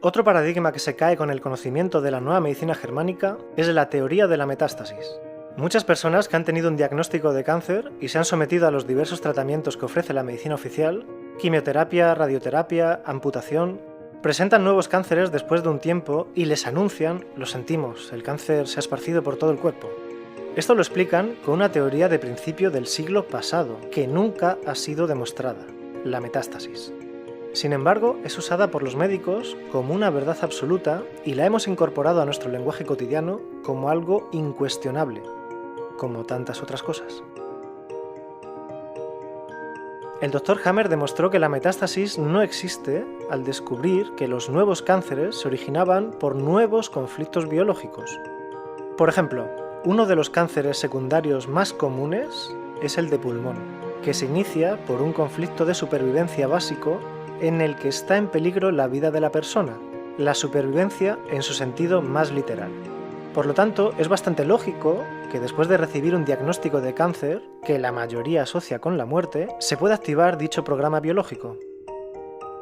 Otro paradigma que se cae con el conocimiento de la nueva medicina germánica es la teoría de la metástasis. Muchas personas que han tenido un diagnóstico de cáncer y se han sometido a los diversos tratamientos que ofrece la medicina oficial, quimioterapia, radioterapia, amputación, presentan nuevos cánceres después de un tiempo y les anuncian: lo sentimos, el cáncer se ha esparcido por todo el cuerpo. Esto lo explican con una teoría de principio del siglo pasado, que nunca ha sido demostrada: la metástasis. Sin embargo, es usada por los médicos como una verdad absoluta y la hemos incorporado a nuestro lenguaje cotidiano como algo incuestionable, como tantas otras cosas. El Dr. Hammer demostró que la metástasis no existe al descubrir que los nuevos cánceres se originaban por nuevos conflictos biológicos. Por ejemplo, uno de los cánceres secundarios más comunes es el de pulmón, que se inicia por un conflicto de supervivencia básico en el que está en peligro la vida de la persona, la supervivencia en su sentido más literal. Por lo tanto, es bastante lógico que después de recibir un diagnóstico de cáncer, que la mayoría asocia con la muerte, se pueda activar dicho programa biológico.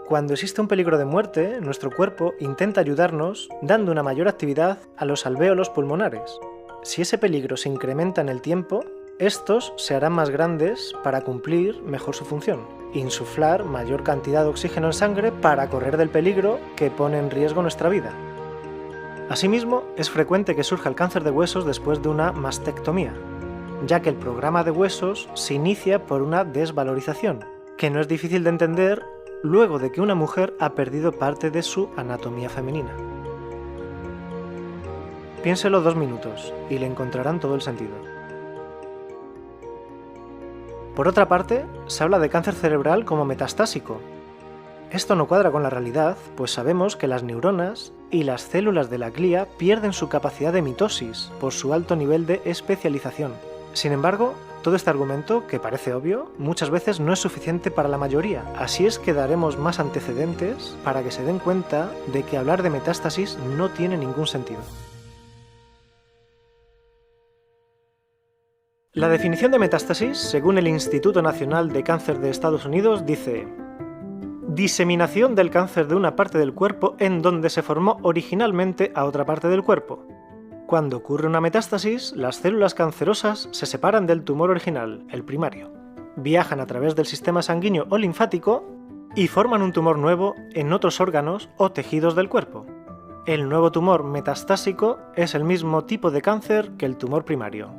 Cuando existe un peligro de muerte, nuestro cuerpo intenta ayudarnos dando una mayor actividad a los alvéolos pulmonares. Si ese peligro se incrementa en el tiempo, estos se harán más grandes para cumplir mejor su función: insuflar mayor cantidad de oxígeno en sangre para correr del peligro que pone en riesgo nuestra vida. Asimismo, es frecuente que surja el cáncer de huesos después de una mastectomía, ya que el programa de huesos se inicia por una desvalorización, que no es difícil de entender luego de que una mujer ha perdido parte de su anatomía femenina. Piénselo 2 minutos y le encontrarán todo el sentido. Por otra parte, se habla de cáncer cerebral como metastásico. Esto no cuadra con la realidad, pues sabemos que las neuronas y las células de la glía pierden su capacidad de mitosis por su alto nivel de especialización. Sin embargo, todo este argumento, que parece obvio, muchas veces no es suficiente para la mayoría, así es que daremos más antecedentes para que se den cuenta de que hablar de metástasis no tiene ningún sentido. La definición de metástasis, según el Instituto Nacional de Cáncer de Estados Unidos, dice: diseminación del cáncer de una parte del cuerpo en donde se formó originalmente a otra parte del cuerpo. Cuando ocurre una metástasis, las células cancerosas se separan del tumor original, el primario, viajan a través del sistema sanguíneo o linfático y forman un tumor nuevo en otros órganos o tejidos del cuerpo. El nuevo tumor metastásico es el mismo tipo de cáncer que el tumor primario.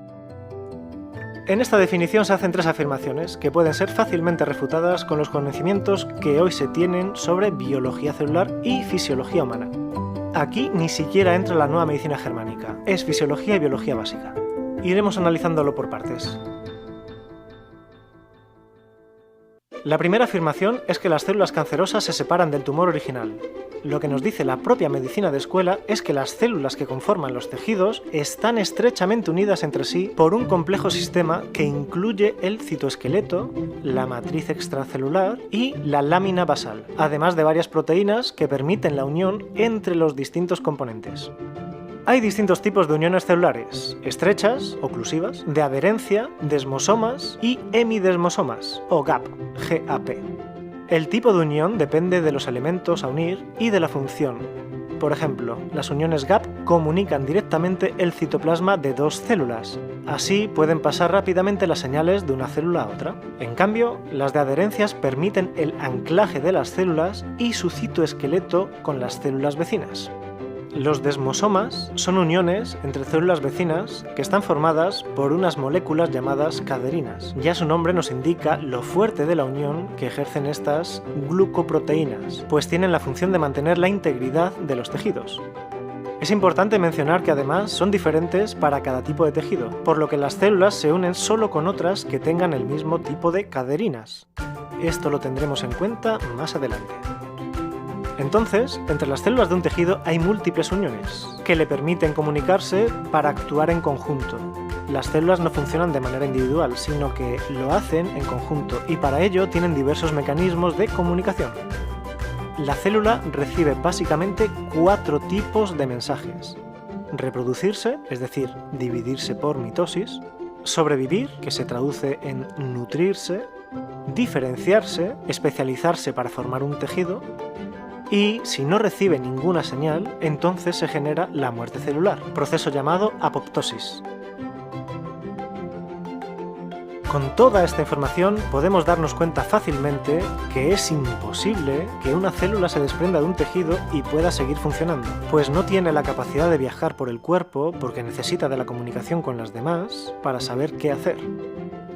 En esta definición se hacen 3 afirmaciones que pueden ser fácilmente refutadas con los conocimientos que hoy se tienen sobre biología celular y fisiología humana. Aquí ni siquiera entra la nueva medicina germánica, es fisiología y biología básica. Iremos analizándolo por partes. La primera afirmación es que las células cancerosas se separan del tumor original. Lo que nos dice la propia medicina de escuela es que las células que conforman los tejidos están estrechamente unidas entre sí por un complejo sistema que incluye el citoesqueleto, la matriz extracelular y la lámina basal, además de varias proteínas que permiten la unión entre los distintos componentes. Hay distintos tipos de uniones celulares: estrechas, oclusivas, de adherencia, desmosomas y hemidesmosomas, o GAP, GAP. El tipo de unión depende de los elementos a unir y de la función. Por ejemplo, las uniones GAP comunican directamente el citoplasma de 2 células. Así pueden pasar rápidamente las señales de una célula a otra. En cambio, las de adherencias permiten el anclaje de las células y su citoesqueleto con las células vecinas. Los desmosomas son uniones entre células vecinas que están formadas por unas moléculas llamadas caderinas. Ya su nombre nos indica lo fuerte de la unión que ejercen estas glucoproteínas, pues tienen la función de mantener la integridad de los tejidos. Es importante mencionar que además son diferentes para cada tipo de tejido, por lo que las células se unen solo con otras que tengan el mismo tipo de caderinas. Esto lo tendremos en cuenta más adelante. Entonces, entre las células de un tejido hay múltiples uniones, que le permiten comunicarse para actuar en conjunto. Las células no funcionan de manera individual, sino que lo hacen en conjunto, y para ello tienen diversos mecanismos de comunicación. La célula recibe básicamente 4 tipos de mensajes: reproducirse, es decir, dividirse por mitosis; sobrevivir, que se traduce en nutrirse; diferenciarse, especializarse para formar un tejido; y si no recibe ninguna señal, entonces se genera la muerte celular, proceso llamado apoptosis. Con toda esta información podemos darnos cuenta fácilmente que es imposible que una célula se desprenda de un tejido y pueda seguir funcionando, pues no tiene la capacidad de viajar por el cuerpo porque necesita de la comunicación con las demás para saber qué hacer.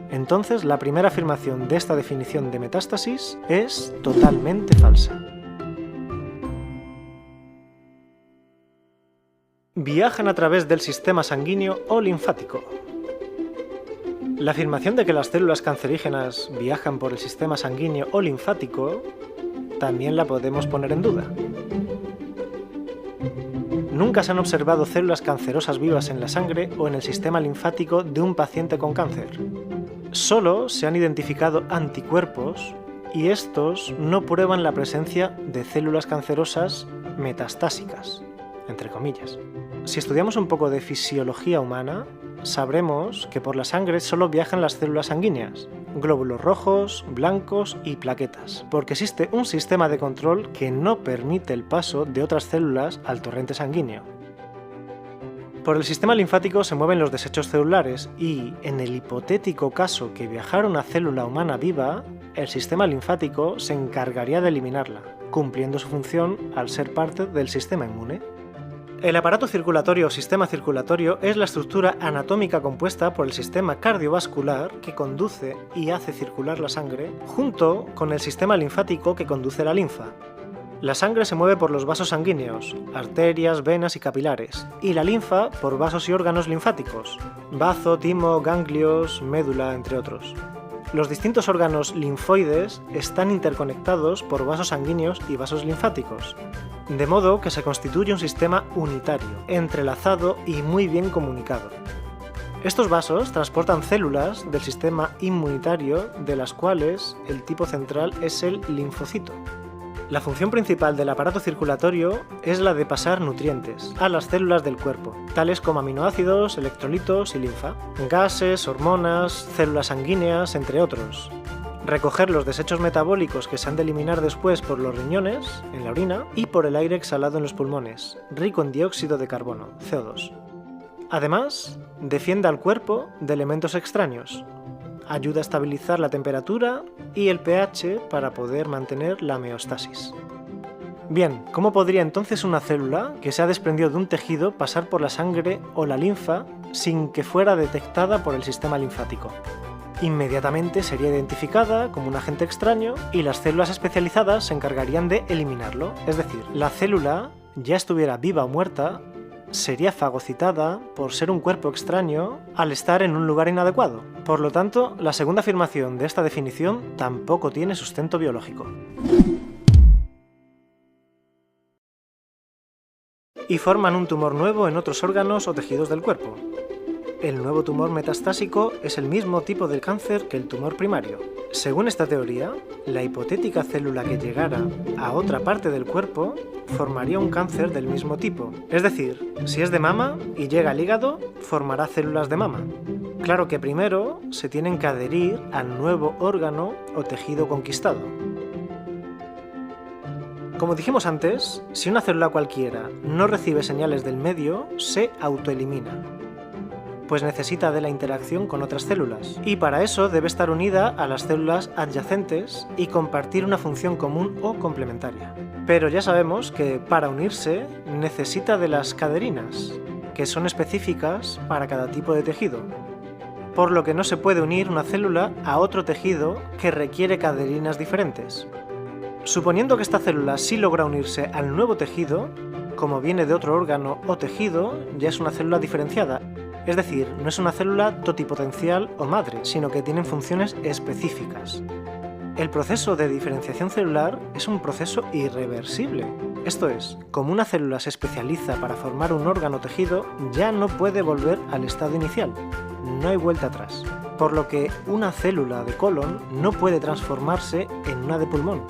Entonces, la primera afirmación de esta definición de metástasis es totalmente falsa. Viajan a través del sistema sanguíneo o linfático. La afirmación de que las células cancerígenas viajan por el sistema sanguíneo o linfático también la podemos poner en duda. Nunca se han observado células cancerosas vivas en la sangre o en el sistema linfático de un paciente con cáncer. Solo se han identificado anticuerpos y estos no prueban la presencia de células cancerosas metastásicas, entre comillas. Si estudiamos un poco de fisiología humana, sabremos que por la sangre solo viajan las células sanguíneas, glóbulos rojos, blancos y plaquetas, porque existe un sistema de control que no permite el paso de otras células al torrente sanguíneo. Por el sistema linfático se mueven los desechos celulares y, en el hipotético caso que viajara una célula humana viva, el sistema linfático se encargaría de eliminarla, cumpliendo su función al ser parte del sistema inmune. El aparato circulatorio o sistema circulatorio es la estructura anatómica compuesta por el sistema cardiovascular que conduce y hace circular la sangre, junto con el sistema linfático que conduce la linfa. La sangre se mueve por los vasos sanguíneos, arterias, venas y capilares, y la linfa por vasos y órganos linfáticos, bazo, timo, ganglios, médula, entre otros. Los distintos órganos linfoides están interconectados por vasos sanguíneos y vasos linfáticos, de modo que se constituye un sistema unitario, entrelazado y muy bien comunicado. Estos vasos transportan células del sistema inmunitario, de las cuales el tipo central es el linfocito. La función principal del aparato circulatorio es la de pasar nutrientes a las células del cuerpo, tales como aminoácidos, electrolitos y linfa, gases, hormonas, células sanguíneas, entre otros. Recoger los desechos metabólicos que se han de eliminar después por los riñones, en la orina, y por el aire exhalado en los pulmones, rico en dióxido de carbono, CO2. Además, defiende al cuerpo de elementos extraños. Ayuda a estabilizar la temperatura y el pH para poder mantener la homeostasis. Bien, ¿cómo podría entonces una célula que se ha desprendido de un tejido pasar por la sangre o la linfa sin que fuera detectada por el sistema linfático? Inmediatamente sería identificada como un agente extraño y las células especializadas se encargarían de eliminarlo. Es decir, la célula, ya estuviera viva o muerta, sería fagocitada por ser un cuerpo extraño al estar en un lugar inadecuado. Por lo tanto, la segunda afirmación de esta definición tampoco tiene sustento biológico. Y forman un tumor nuevo en otros órganos o tejidos del cuerpo. El nuevo tumor metastásico es el mismo tipo de cáncer que el tumor primario. Según esta teoría, la hipotética célula que llegara a otra parte del cuerpo formaría un cáncer del mismo tipo. Es decir, si es de mama y llega al hígado, formará células de mama. Claro que primero se tienen que adherir al nuevo órgano o tejido conquistado. Como dijimos antes, si una célula cualquiera no recibe señales del medio, se autoelimina, pues necesita de la interacción con otras células, y para eso debe estar unida a las células adyacentes y compartir una función común o complementaria. Pero ya sabemos que para unirse necesita de las caderinas, que son específicas para cada tipo de tejido, por lo que no se puede unir una célula a otro tejido que requiere caderinas diferentes. Suponiendo que esta célula sí logra unirse al nuevo tejido, como viene de otro órgano o tejido, ya es una célula diferenciada. Es decir, no es una célula totipotencial o madre, sino que tienen funciones específicas. El proceso de diferenciación celular es un proceso irreversible. Esto es, como una célula se especializa para formar un órgano o tejido, ya no puede volver al estado inicial. No hay vuelta atrás. Por lo que una célula de colon no puede transformarse en una de pulmón,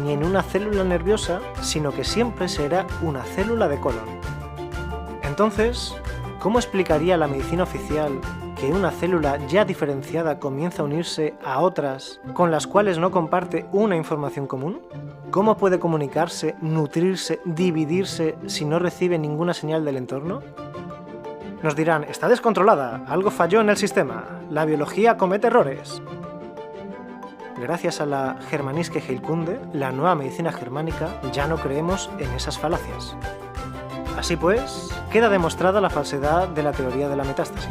ni en una célula nerviosa, sino que siempre será una célula de colon. Entonces, ¿cómo explicaría la medicina oficial que una célula ya diferenciada comienza a unirse a otras con las cuales no comparte una información común? ¿Cómo puede comunicarse, nutrirse, dividirse si no recibe ninguna señal del entorno? Nos dirán, está descontrolada, algo falló en el sistema, la biología comete errores. Gracias a la Germanische Heilkunde, la nueva medicina germánica, ya no creemos en esas falacias. Así pues, queda demostrada la falsedad de la teoría de la metástasis.